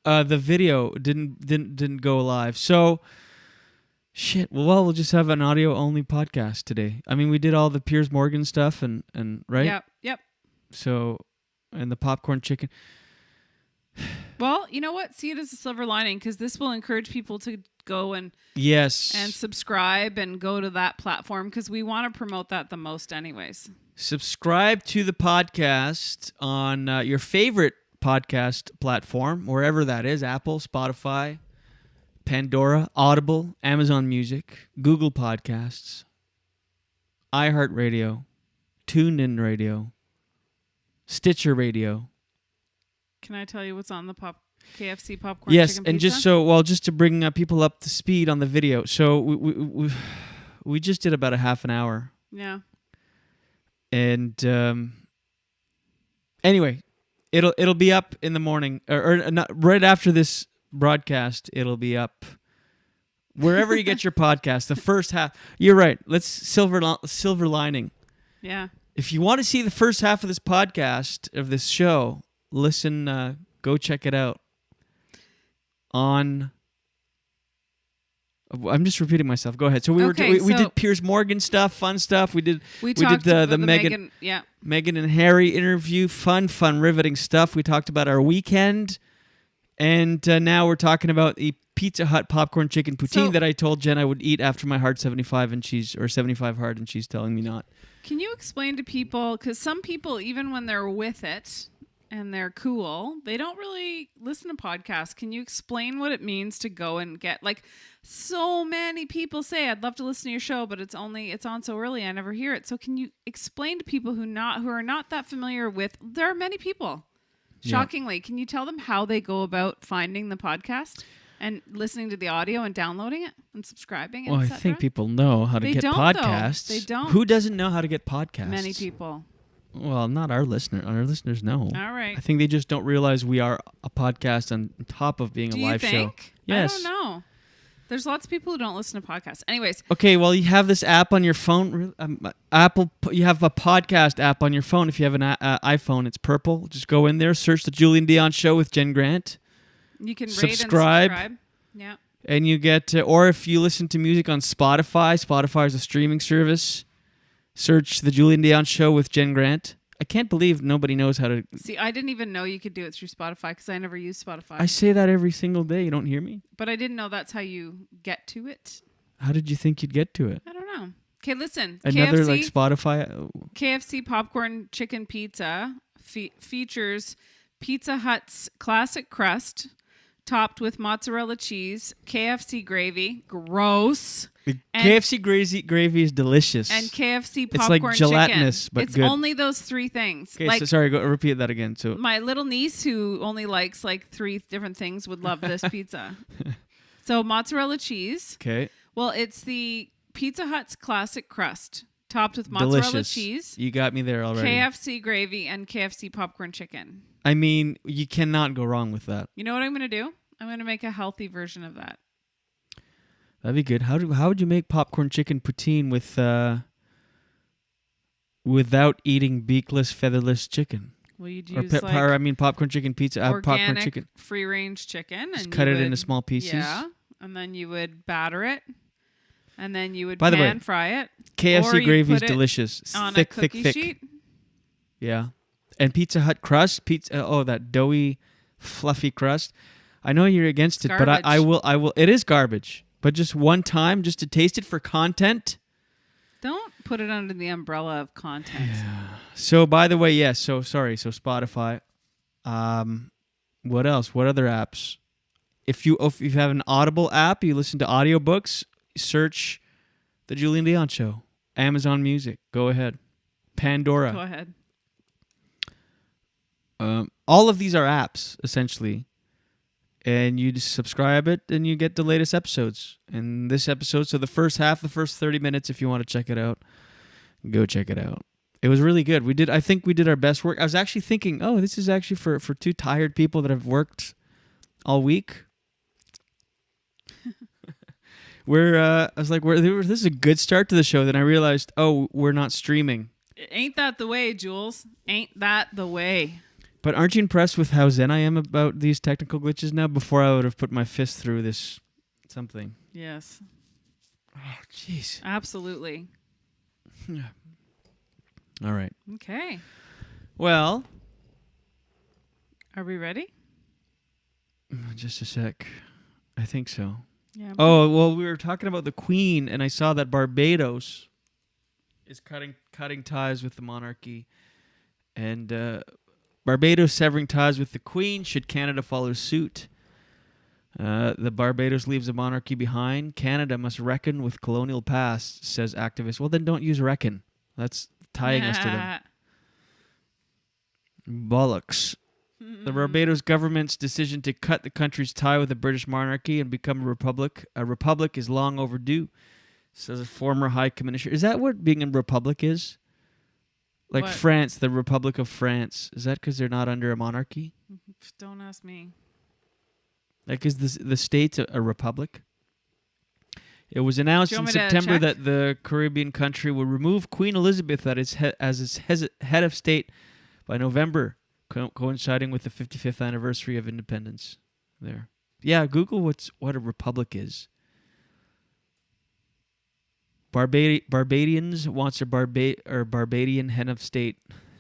the video didn't go live. So shit. Well, we'll just have an audio only podcast today. I mean, we did all the Piers Morgan stuff and right? Yep. So, and the popcorn chicken. Well, you know what? See it as a silver lining, because this will encourage people to go and subscribe and go to that platform, because we want to promote that the most anyways. Subscribe to the podcast on your favorite podcast platform, wherever that is: Apple, Spotify, Pandora, Audible, Amazon Music, Google Podcasts, iHeartRadio, TuneIn Radio, Stitcher Radio. Can I tell you what's on the KFC popcorn yes, chicken and pizza? just to bring people up to speed on the video. So we just did about a half an hour. Yeah. And anyway, it'll be up in the morning or not, right after this broadcast. It'll be up wherever you get your podcast. The first half. You're right. Let's silver lining. Yeah. If you want to see the first half of this podcast, of this show, listen. Go check it out. I'm just repeating myself. Go ahead. So we did Piers Morgan stuff, fun stuff. We did the Meghan, Meghan and Harry interview, fun, riveting stuff. We talked about our weekend, and now we're talking about the Pizza Hut popcorn chicken poutine that I told Jen I would eat after my hard 75 and she's 75 hard, and she's telling me not. Can you explain to people, because some people, even when they're with it and they're cool, they don't really listen to podcasts. Can you explain what it means to go and get, like, so many people say, I'd love to listen to your show, but it's on so early, I never hear it. So can you explain to people who are not that familiar with, there are many people, shockingly, can you tell them how they go about finding the podcast and listening to the audio and downloading it and subscribing? Well, I think people know how to get podcasts. They don't. Who doesn't know how to get podcasts? Many people. Well, not our listeners. Our listeners know. All right. I think they just don't realize we are a podcast on top of being a live show. Do you think? Yes. I don't know. There's lots of people who don't listen to podcasts. Anyways. Okay, well, you have this app on your phone. You have a podcast app on your phone. If you have an iPhone, it's purple. Just go in there, search the Julien Dionne Show with Jen Grant. You can rate and subscribe. Yeah. And you get, or if you listen to music on Spotify is a streaming service. Search the Julien Dionne Show with Jen Grant. I can't believe nobody knows how to... See, I didn't even know you could do it through Spotify because I never use Spotify. I say that every single day. You don't hear me? But I didn't know that's how you get to it. How did you think you'd get to it? I don't know. Okay, listen. Another KFC, like Spotify... KFC popcorn chicken pizza features Pizza Hut's classic crust topped with mozzarella cheese, KFC gravy, gross. KFC gravy is delicious. And KFC popcorn chicken. It's like gelatinous, chicken. but it's good. It's only those three things. Okay, so sorry, repeat that again. So my little niece, who only likes like 3 different things, would love this pizza. So mozzarella cheese. Okay. Well, it's the Pizza Hut's classic crust topped with mozzarella delicious. Cheese. You got me there already. KFC gravy and KFC popcorn chicken. I mean, you cannot go wrong with that. You know what I'm going to do? I'm going to make a healthy version of that. That'd be good. How would you make popcorn chicken poutine with without eating beakless, featherless chicken? Well, you'd use popcorn chicken pizza. Organic, popcorn chicken, free-range chicken, just and cut it into small pieces. Yeah, and then you would batter it, and then you would fry it. KFC gravy is delicious. It's on thick, a cookie thick. sheet. Yeah, and Pizza Hut crust, that doughy, fluffy crust. I know you're against it, but I will. It is garbage. But just one time, just to taste it for content. Don't put it under the umbrella of content. Yeah. So, by the way, yes. So, sorry. So, Spotify. What else? What other apps? If you have an Audible app, you listen to audiobooks, search The Julien Dionne Show. Amazon Music. Go ahead. Pandora. Go ahead. All of these are apps, essentially. And you just subscribe it, and you get the latest episodes. And this episode, so the first 30 minutes, if you want to check it out, go check it out. It was really good. I think we did our best work. I was actually thinking, this is actually for 2 tired people that have worked all week. I was like, this is a good start to the show. Then I realized, we're not streaming. Ain't that the way, Jules? Ain't that the way? But aren't you impressed with how zen I am about these technical glitches now? Before I would have put my fist through this something. Yes. Oh, jeez. Absolutely. All right. Okay. Well. Are we ready? Just a sec. I think so. Yeah. Oh, well, we were talking about the Queen, and I saw that Barbados is cutting ties with the monarchy. And Barbados severing ties with the Queen. Should Canada follow suit? The Barbados leaves the monarchy behind. Canada must reckon with colonial past, says activist. Well, then don't use reckon. That's tying us to them. Bollocks. The Barbados government's decision to cut the country's tie with the British monarchy and become a republic is long overdue, says a former high commissioner. Is that what being a republic is? Like what? France, the Republic of France. Is that because they're not under a monarchy? Don't ask me. Like, is the states a republic? It was announced in September that the Caribbean country would remove Queen Elizabeth as its head of state by November, coinciding with the 55th anniversary of independence. There, yeah. Google what a republic is. Barbadians wants a Barbadian head of state.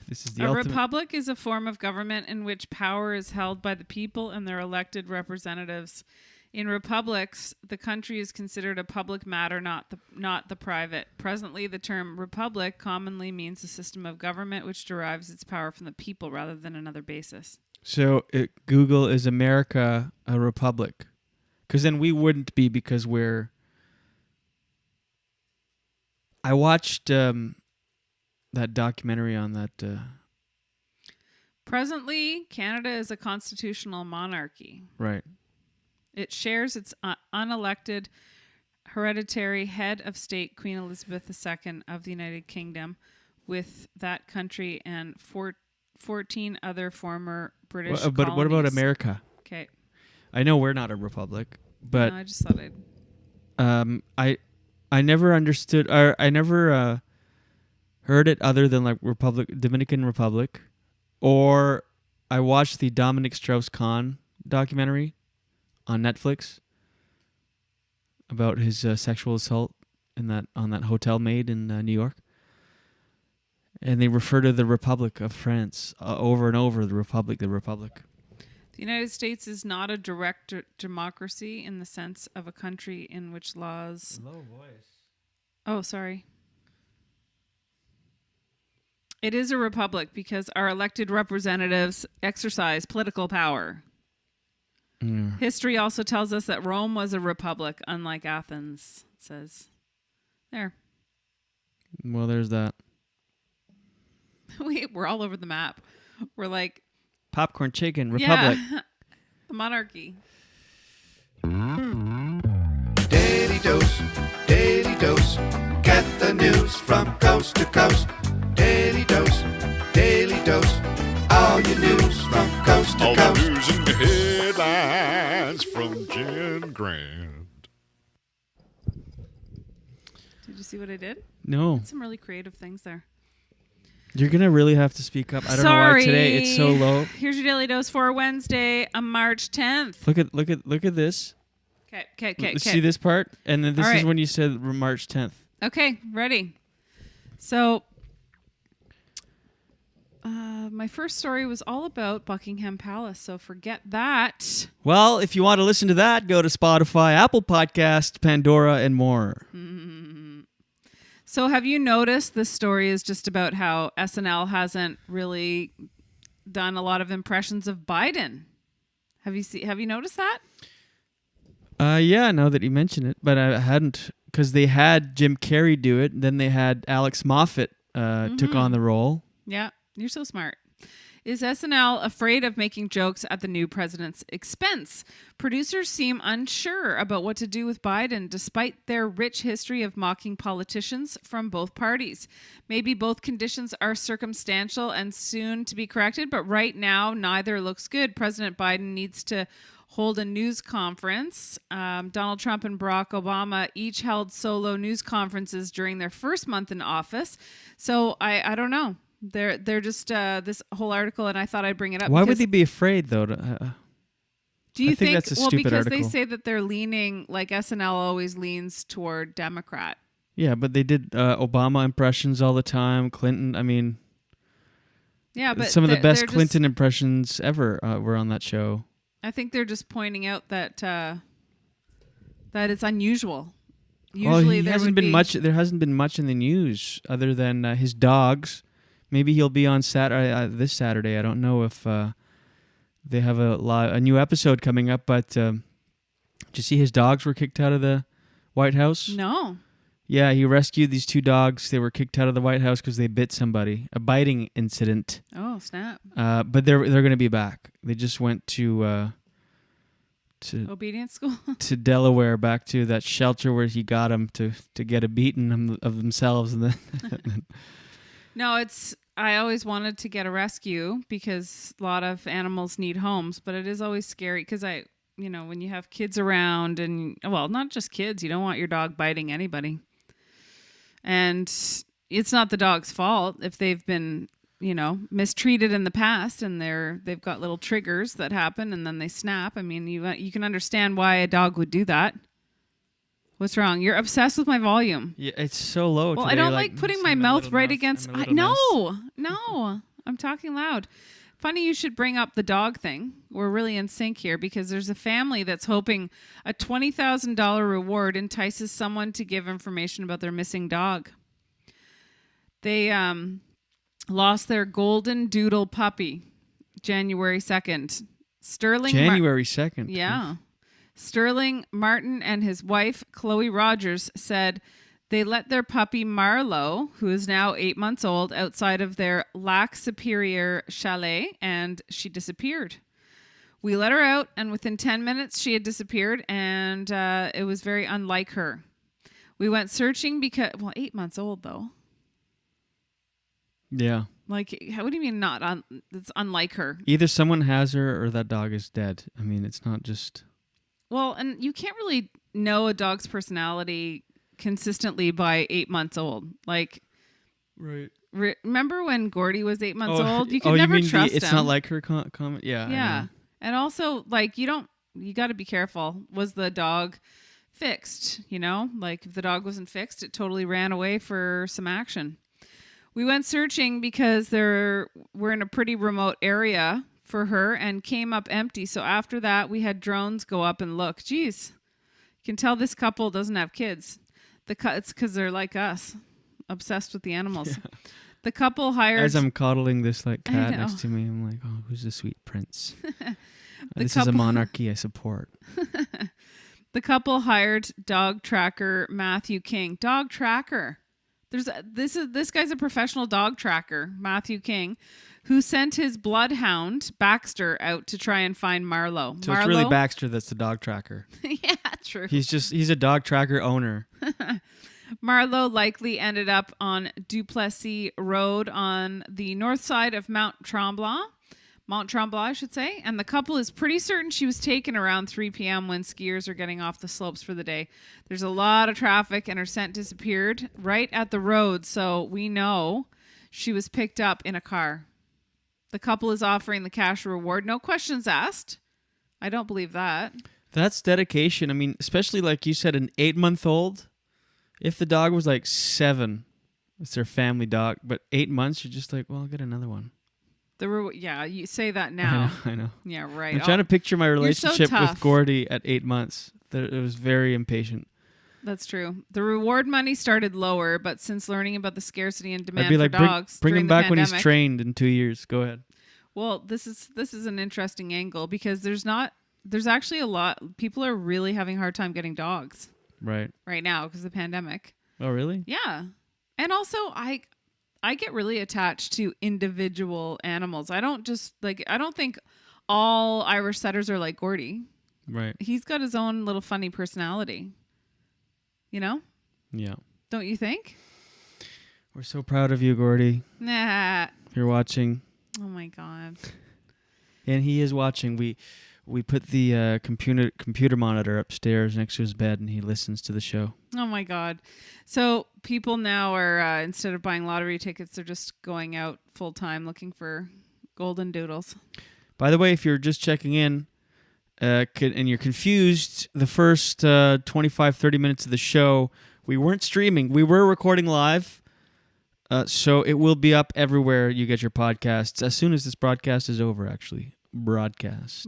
This is the ultimate. Republic is a form of government in which power is held by the people and their elected representatives. In republics, the country is considered a public matter, not the private. Presently, the term republic commonly means a system of government which derives its power from the people rather than another basis. So Google, is America a republic? Because then we wouldn't be, because we're... I watched that documentary on that... Presently, Canada is a constitutional monarchy. Right. It shares its unelected hereditary head of state, Queen Elizabeth II of the United Kingdom, with that country and 14 other former British colonies. But what about America? Okay. I know we're not a republic, but... No, I just thought I'd... I never understood, or I never heard it other than like Dominican Republic, or I watched the Dominic Strauss-Kahn documentary on Netflix about his sexual assault on that hotel maid in New York, and they refer to the Republic of France over and over. The Republic. The United States is not a direct democracy in the sense of a country in which laws... Low voice. Oh, sorry. It is a republic because our elected representatives exercise political power. Mm. History also tells us that Rome was a republic, unlike Athens, it says. There. Well, there's that. We're all over the map. We're like... Popcorn chicken, republic. Yeah. The monarchy. Daily dose, get the news from coast to coast. Daily dose, all your news from coast to coast. All the news and headlines from Jen Grant. Did you see what I did? No. I did some really creative things there. You're going to really have to speak up. I don't know why today it's so low. Here's your daily dose for Wednesday, March 10th. Look at this. Okay. See this part? And then this is when you said March 10th. Okay, ready. So, my first story was all about Buckingham Palace, so forget that. Well, if you want to listen to that, go to Spotify, Apple Podcast, Pandora, and more. Mm-hmm. So have you noticed this story is just about how SNL hasn't really done a lot of impressions of Biden? Have you noticed that? Yeah, now that you mention it, but I hadn't, because they had Jim Carrey do it, then they had Alex Moffat took on the role. Yeah, you're so smart. Is SNL afraid of making jokes at the new president's expense? Producers seem unsure about what to do with Biden, despite their rich history of mocking politicians from both parties. Maybe both conditions are circumstantial and soon to be corrected, but right now, neither looks good. President Biden needs to hold a news conference. Donald Trump and Barack Obama each held solo news conferences during their first month in office. So I don't know. They're just this whole article, and I thought I'd bring it up. Why would they be afraid, though? Do you think that's a stupid because article. they say that they're leaning, like SNL always leans toward Democrat. Yeah, but they did Obama impressions all the time. Clinton, I mean, yeah, but some of the best Clinton impressions ever were on that show. I think they're just pointing out that that it's unusual. Usually there hasn't been much. There hasn't been much in the news other than his dogs. Maybe he'll be on this Saturday. I don't know if they have a new episode coming up. But did you see his dogs were kicked out of the White House? No. Yeah, he rescued these 2 dogs. They were kicked out of the White House because they bit somebody. A biting incident. Oh, snap! But they're going to be back. They just went to obedience school to Delaware, back to that shelter where he got them to get a beating of themselves. And then no, I always wanted to get a rescue because a lot of animals need homes, but it is always scary because when you have kids around and, well, not just kids, you don't want your dog biting anybody. And it's not the dog's fault if they've been, mistreated in the past and they've got little triggers that happen and then they snap. I mean, you can understand why a dog would do that. What's wrong? You're obsessed with my volume. Yeah, it's so low. Well, today. I don't like putting my mouth right against. No, I'm talking loud. Funny you should bring up the dog thing. We're really in sync here because there's a family that's hoping a $20,000 reward entices someone to give information about their missing dog. They lost their golden doodle puppy January 2nd. January 2nd. Yeah. Sterling Martin and his wife, Chloe Rogers, said they let their puppy Marlo, who is now 8 months old, outside of their Lac Superior chalet, and she disappeared. We let her out, and within 10 minutes, she had disappeared, and it was very unlike her. We went searching because, 8 months old, though. Yeah. Like, what do you mean it's unlike her? Either someone has her or that dog is dead. I mean, it's not just... Well, and you can't really know a dog's personality consistently by 8 months old. Like, right. Remember when Gordy was 8 months old? You could never trust him. It's not like her comment? Yeah. Yeah. And also, like, you got to be careful. Was the dog fixed? Like, if the dog wasn't fixed, it totally ran away for some action. We went searching because we're in a pretty remote area for her and came up empty. So after that, we had drones go up and look. Jeez, you can tell this couple doesn't have kids. It's because they're like us, obsessed with the animals. Yeah. The couple hired... As I'm coddling this cat next to me, I'm like, oh, who's the sweet prince? This is a monarchy I support. The couple hired dog tracker Matthew King. Dog tracker. This guy's a professional dog tracker, Matthew King, who sent his bloodhound, Baxter, out to try and find Marlo. So it's really Baxter that's the dog tracker. Yeah, true. He's a dog tracker owner. Marlo likely ended up on Duplessis Road on the north side of Mount Tremblant, I should say. And the couple is pretty certain she was taken around 3 p.m. when skiers are getting off the slopes for the day. There's a lot of traffic and her scent disappeared right at the road. So we know she was picked up in a car. The couple is offering the cash reward. No questions asked. I don't believe that. That's dedication. I mean, especially like you said, an 8-month-old. If the dog was like 7, it's their family dog. But 8 months, you're just like, well, I'll get another one. Yeah, you say that now. I know. Yeah, right. I'm trying to picture my relationship with Gordy at 8 months. It was very impatient. That's true. The reward money started lower, but since learning about the scarcity and demand I'd be like, for dogs, bring him back pandemic, when he's trained in 2 years. Go ahead. Well, this is an interesting angle because there's actually a lot. People are really having a hard time getting dogs. Right now because of the pandemic. Oh, really? Yeah. And also I get really attached to individual animals. I don't think all Irish setters are like Gordy. Right. He's got his own little funny personality. Yeah. Don't you think? We're so proud of you, Gordy. Nah. If you're watching. Oh my God. And he is watching. We put the computer monitor upstairs next to his bed, and he listens to the show. Oh my God! So people now are instead of buying lottery tickets, they're just going out full time looking for golden doodles. By the way, if you're just checking in and you're confused, the first 25, 30 minutes of the show, we weren't streaming. We were recording live, so it will be up everywhere you get your podcasts as soon as this broadcast is over, actually. Broadcast.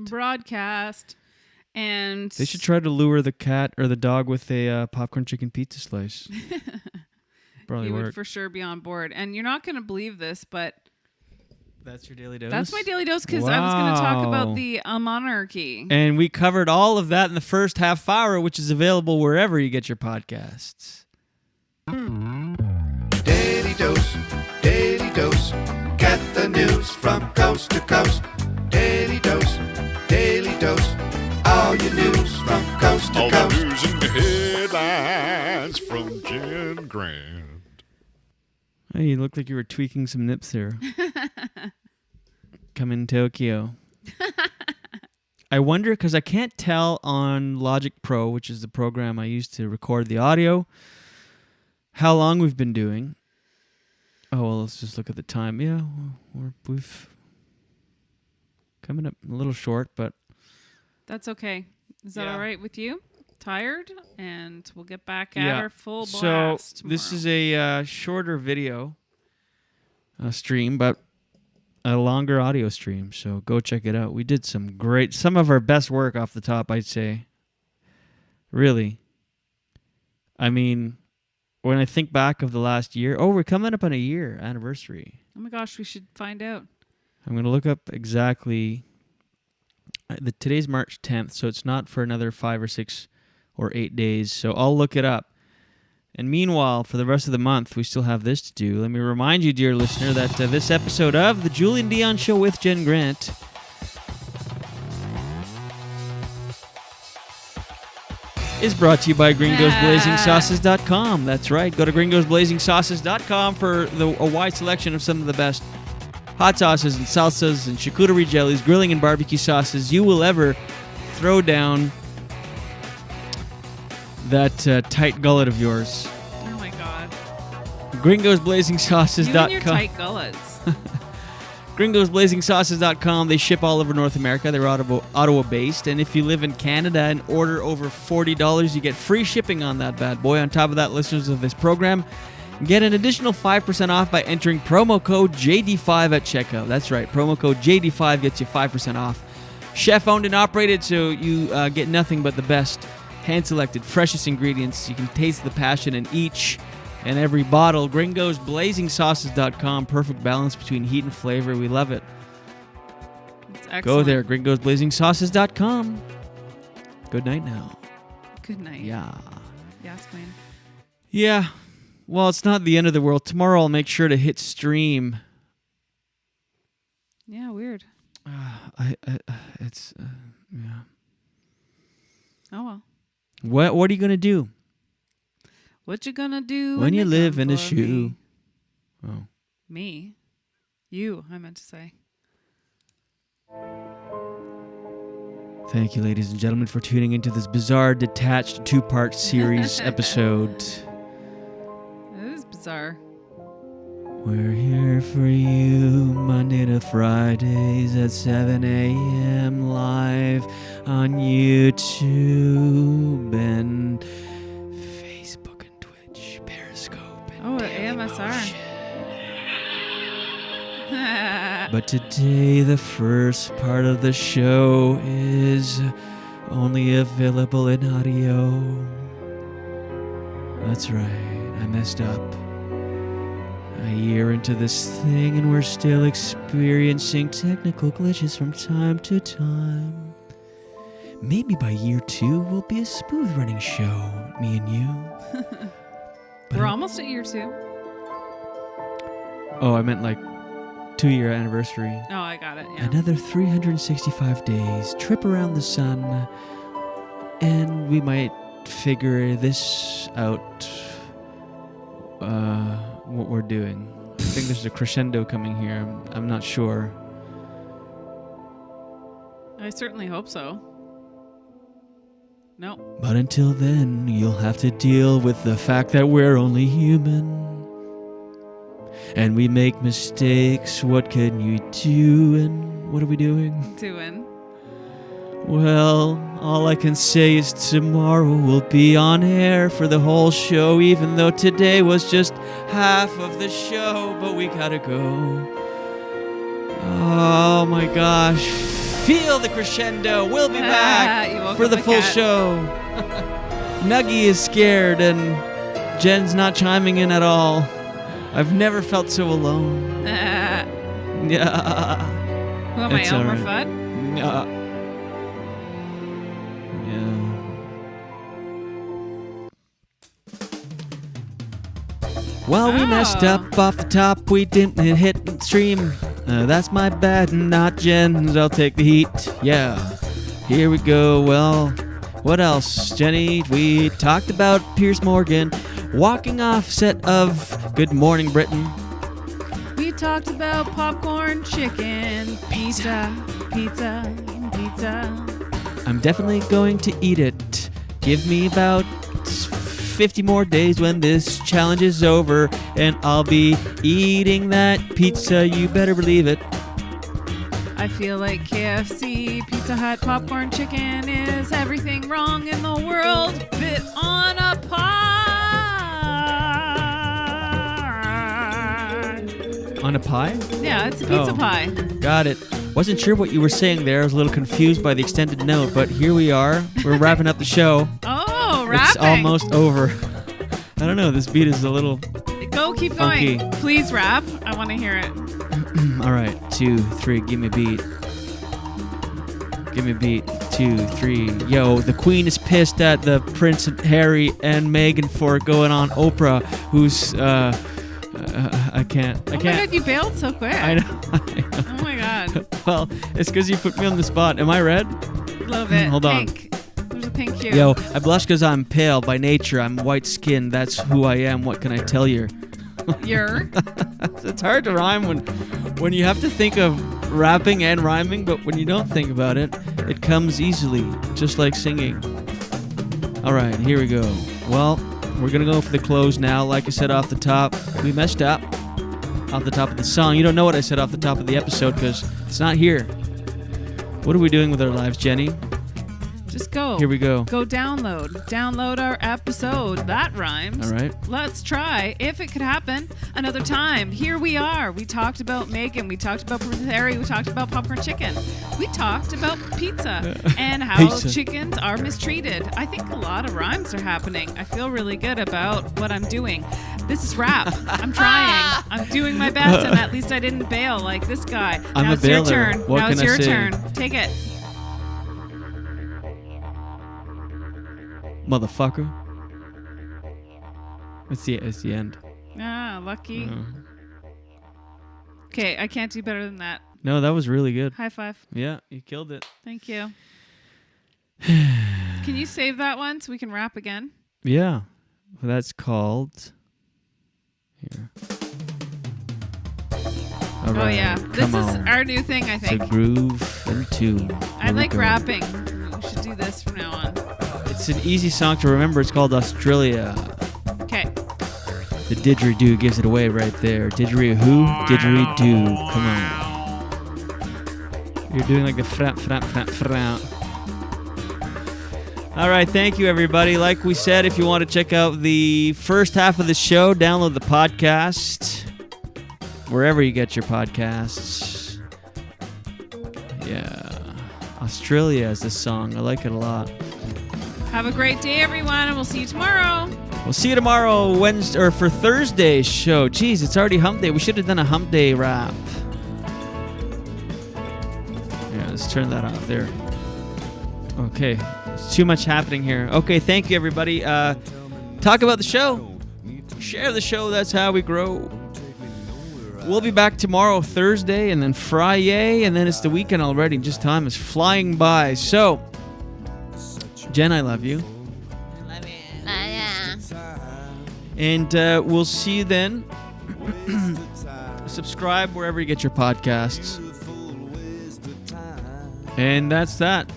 And they should try to lure the cat or the dog with a popcorn chicken pizza slice. Probably work. Would for sure be on board. And you're not going to believe this, but that's your daily dose? That's my daily dose because I was going to talk about the monarchy. And we covered all of that in the first half hour, which is available wherever you get your podcasts. Daily dose, get the news from coast to coast. Daily dose, all your news from coast to coast. All the news and the headlines from Jen Grant. Hey, you look like you were tweaking some nips there. Come in Tokyo. I wonder, because I can't tell on Logic Pro, which is the program I use to record the audio, how long we've been doing. Oh, well, let's just look at the time. Yeah, we've coming up a little short, but that's okay. Is that all right with you? Tired? And we'll get back at our full blast tomorrow. This is a shorter video stream, but a longer audio stream, so go check it out. We did some of our best work off the top, I'd say. Really. I mean, when I think back of the last year, we're coming up on a year anniversary. Oh my gosh, we should find out. I'm going to look up exactly. Today's March 10th, so it's not for another 5 or 6 or 8 days, so I'll look it up. And meanwhile, for the rest of the month, we still have this to do. Let me remind you, dear listener, that this episode of The Julien Dionne Show with Jen Grant is brought to you by GringosBlazingSauces.com. That's right. Go to GringosBlazingSauces.com for a wide selection of some of the best hot sauces and salsas and charcuterie jellies, grilling and barbecue sauces you will ever throw down that tight gullet of yours. Oh my God. GringosBlazingSauces.com. You and your tight gullets. GringosBlazingSauces.com. They ship all over North America. They're Ottawa-based. And if you live in Canada and order over $40, you get free shipping on that bad boy. On top of that, listeners of this program get an additional 5% off by entering promo code JD5 at checkout. That's right. Promo code JD5 gets you 5% off. Chef-owned and operated, so you get nothing but the best hand-selected, freshest ingredients. You can taste the passion in each and every bottle. GringosBlazingSauces.com. Perfect balance between heat and flavor. We love it. It's excellent. Go there, GringosBlazingSauces.com. Good night now. Good night. Yeah. Yes, Queen. Yeah. Well, it's not the end of the world. Tomorrow I'll make sure to hit stream. Yeah, weird. It's yeah. Oh well. What are you gonna do? What you gonna do when you live in a shoe? Me? Oh. Me? You, I meant to say. Thank you, ladies and gentlemen, for tuning into this bizarre, detached, 2-part series episode. It is bizarre. We're here for you Monday to Fridays at 7 a.m. live on YouTube and Facebook and Twitch, Periscope and AMSR. But today, the first part of the show is only available in audio. That's right, I messed up. A year into this thing, and we're still experiencing technical glitches from time to time. Maybe by year 2, we'll be a smooth-running show, me and you. We're almost at year 2. Oh, I meant like 2-year anniversary. Oh, I got it. Yeah. Another 365 days, trip around the sun, and we might figure this out. What we're doing. I think there's a crescendo coming here. I'm not sure. I certainly hope so. No. But until then, you'll have to deal with the fact that we're only human. And we make mistakes. What can you do? And what are we doing? Well, all I can say is tomorrow we'll be on air for the whole show, even though today was just half of the show. But we gotta go. Oh my gosh. Feel the crescendo. We'll be back for the full show. Nuggie is scared and Jen's not chiming in at all. I've never felt so alone. Yeah. Who am I, Elmer Fudd? Yeah. Well, we messed up off the top. We didn't hit stream. That's my bad, not Jen's. I'll take the heat. Yeah. Here we go. Well, what else, Jenny? We talked about Piers Morgan walking off set of Good Morning Britain. We talked about popcorn, chicken, pizza. I'm definitely going to eat it. Give me about 50 more days when this challenge is over, and I'll be eating that pizza. You better believe it. I feel like KFC, Pizza Hut, popcorn, chicken is everything wrong in the world. Bit on a pie. On a pie? Yeah, it's a pizza pie. Got it. Wasn't sure what you were saying there. I was a little confused by the extended note, but here we are. We're wrapping up the show. Oh, rapping. It's almost over. I don't know. This beat is a little keep funky. Going. Please rap. I want to hear it. All right. 2, 3. Give me a beat. Give me a beat. 2, 3. Yo, the Queen is pissed at the Prince Harry and Meghan for going on Oprah, who's I can't. Oh my God, you bailed so quick. I know. Oh my God. Well, it's because you put me on the spot. Am I red? A little bit. Hold on. Pink. There's a pink hue. Yo, I blush because I'm pale by nature. I'm white skinned. That's who I am. What can I tell you? You're? It's hard to rhyme when you have to think of rapping and rhyming, but when you don't think about it, it comes easily, just like singing. All right, here we go. Well, we're going to go for the close now. Like I said off the top, we messed up off the top of the song. You don't know what I said off the top of the episode because it's not here. What are we doing with our lives, Jenny? Just go. Here we go. Go download. Download our episode. That rhymes. All right. Let's try. If it could happen another time. Here we are. We talked about Meghan. We talked about Prince Harry. We talked about popcorn chicken. We talked about pizza and how chickens are mistreated. I think a lot of rhymes are happening. I feel really good about what I'm doing. This is rap. I'm trying. I'm doing my best, and at least I didn't bail like this guy. I'm now a it's your bailer. turn. What now can it's I your say? turn. Take it. Motherfucker. It's the end. Ah, lucky. Okay, I can't do better than that. No, that was really good. High five. Yeah, you killed it. Thank you. Can you save that one so we can rap again? Yeah. Well, that's called... Here. All right. Oh, yeah. This is our new thing, I think. The groove and tune. I like rapping. We should do this from now on. It's an easy song to remember. It's called Australia. Okay. The didgeridoo gives it away right there. Didgeridoo, didgeridoo. Come on. You're doing like the frap. All right, thank you, everybody. Like we said, if you want to check out the first half of the show, download the podcast wherever you get your podcasts. Yeah. Australia is this song. I like it a lot. Have a great day, everyone, and we'll see you tomorrow. We'll see you tomorrow, Wednesday, or for Thursday's show. Jeez, it's already hump day. We should have done a hump day rap. Yeah, let's turn that off there. Okay, it's too much happening here. Okay, thank you, everybody. Talk about the show. Share the show. That's how we grow. We'll be back tomorrow, Thursday, and then Friday, and then it's the weekend already. Just time is flying by. So, Jen, I love you. I love you. And we'll see you then. Subscribe wherever you get your podcasts. And that's that.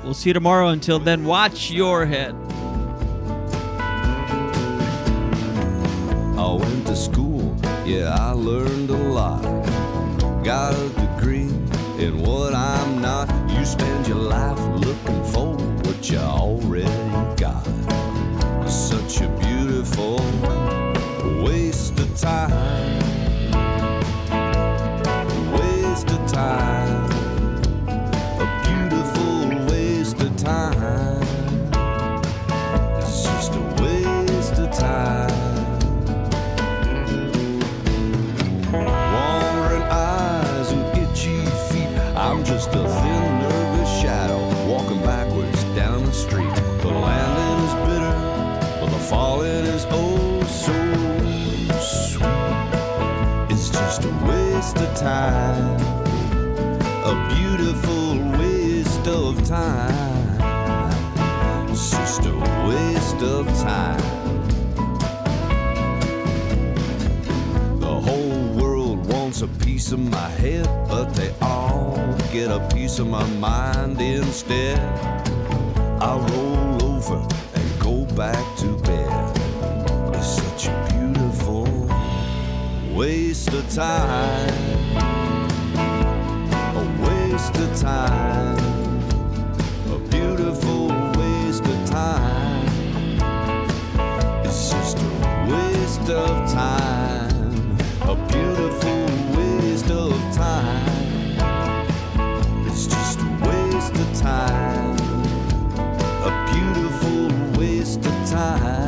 We'll see you tomorrow. Until then, watch your head. I went to school, yeah, I learned a lot. Got a degree in what I'm not. You spend your life looking for what you already got. It's such a beautiful waste of time. Waste of time. A beautiful waste of time. It's just a waste of time. Wandering eyes and itchy feet. I'm just a thin, nervous shadow walking backwards down the street. The landing is bitter, but the falling is oh so sweet. It's just a waste of time. A beautiful waste of time. It's just a waste of time. The whole world wants a piece of my head, but they all get a piece of my mind instead. I roll over and go back to bed. It's such a beautiful waste of time. A waste of time. A beautiful waste of time. It's just a waste of time. A beautiful waste of time. It's just a waste of time. A beautiful waste of time.